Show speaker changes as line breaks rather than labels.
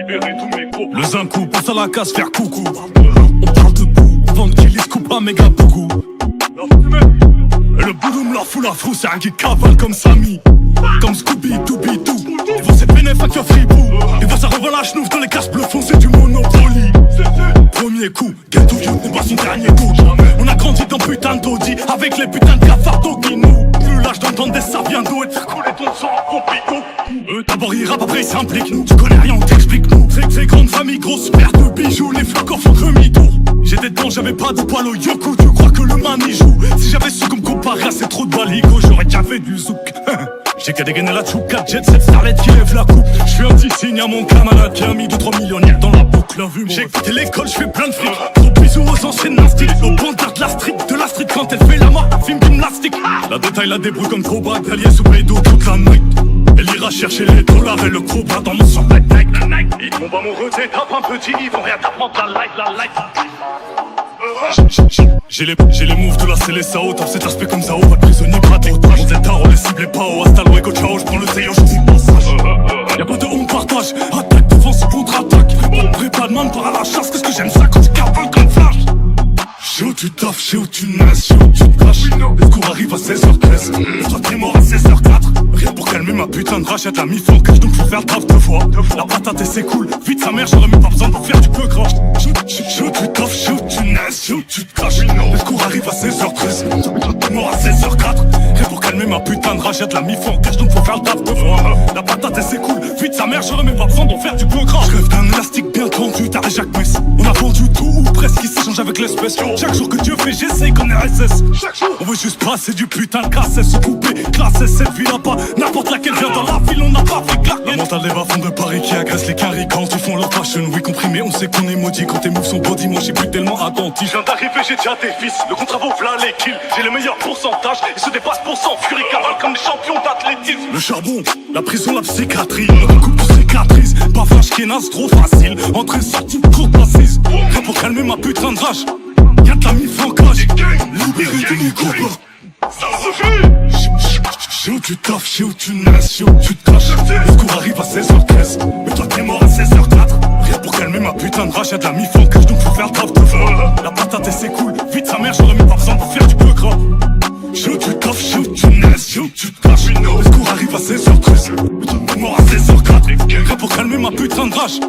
libérer tous mes gros.
Le zinc pense à la casse, faire coucou. On parle de bout, vendre qui lisse coupe pas méga beaucoup. Et le boudoum leur fout la frousse, c'est un qui cavale comme Samy. Comme Scooby, Dooby Doo. Ils vont ses bénéfices à fribou. Ils vont ça revend la chenouf dans les caches bleues foncées du Monopoly. Premier coup, ghetto vieux n'est pas son dernier coup. On a grandi dans putain d'audi avec les putains de cafards d'Oguinou. Plus l'âge d'entendre des saviendos et de faire couler ton sang en pompidou. D'abord il rappe, après il s'implique. Tu connais rien, on t'explique nous. C'est grande famille, grosse paire de bijoux. Les flacons font demi-tour. J'étais dedans, j'avais pas de poil au yoku. Tu crois que le man y joue? Si j'avais su comme comparer à ces trous de baligo, j'aurais déjà fait du zouk. J'ai qu'à dégainer la chouka, jet cette starlette qui lève la coupe. J'fais un petit signe à mon camarade qui a mis 2-3 millionnaires dans la boucle. J'ai quitté l'école, j'fais plein de fric. Gros bisous aux anciennes nastiques. Au bandard de la street quand elle fait la main, film gymnastique. La détaille la débrouille comme trop bas, elle y est sous bédo toute la nuit. Elle ira chercher les dollars et le gros bras dans mon sang. Ils tombent amoureux, t'étapes un petit, ils vont rien t'apprendre la light. J'ai les moves de la Célessa, top cet aspect comme Zao, pas de prisonnier braté. Mon zétard, on les ciblait pas, hasta luego, ciao, j'prends le Théo, j'dis passage. Y'a pas de honte, partage, attaque, défense, contre-attaque. Prépa de man, part à la chasse, qu'est-ce que j'aime ça quand tu carbales comme flash. J'sais où tu taffes, j'sais où tu naisses, j'sais où tu te caches. Le cours arrive à 16h13, et toi t'es mort à 16h04. Rien pour calmer ma putain de rachette, la mi-fond cache, donc faut faire le taf 2 fois. La patate et c'est cool, vite sa mère, j'aurais même pas besoin de faire du peu crash. J'sais où tu taffes, j'sais où tu naisses, j'sais où tu te caches. Le cours arrive à 16h13, et toi t'es mort à 16h04. Rien pour calmer ma putain de rachette, la mi-fond cache, donc faut faire le taf 2 fois. La patate et c'est cool, vite sa mère, j'aurais même pas besoin d'en faire du peu crash. J'rêve d'un élastique bien tendu, t'as Jacques Mess. On a vendu tout ou presque, qui s'échange avec l'espèce. Chaque jour que Dieu fait, j'essaye comme RSS. On veut juste passer du putain de casse, se couper, classer cette ville à pas. N'importe laquelle vient dans la ville, on n'a pas fait claquer. La mentale des bas-fonds de Paris qui agresse les caries quand ils font leur fashion. Oui, comprimé, on sait qu'on est maudit quand tes moves sont body. Moi, j'ai plus tellement attentif. Je viens d'arriver, j'ai déjà des fils. Le contrat vaut v'là les kills. J'ai le meilleur pourcentage. Ils se dépassent pour cent. Fury cavale comme des champions d'athlétisme. Le charbon, la prison, la psychiatrie. On coupe de cicatrices. Pas flash, kénas, trop facile. Entrée, sortie, courte assise. Rien pour calmer ma putain de rage. Y'a de la mif en cage. Libéré de mes copains. Ça suffit! J'sais où tu taffes, j'sais où tu naisses, j'sais où tu te caches. Le cours arrive à 16h13, mais toi t'es mort à 16h04. Rien pour calmer ma putain de rage, y'a de la mif en cache, donc faut faire le taf 2 fois. La patate et c'est cool, vite sa mère, j'aurais même pas besoin de faire du peu gras. J'sais où tu taffes, j'sais où tu naisses, j'sais où tu te caches. Le cours arrive à 16h13, mais toi t'es mort à 16h04. Rien pour calmer ma putain de rage.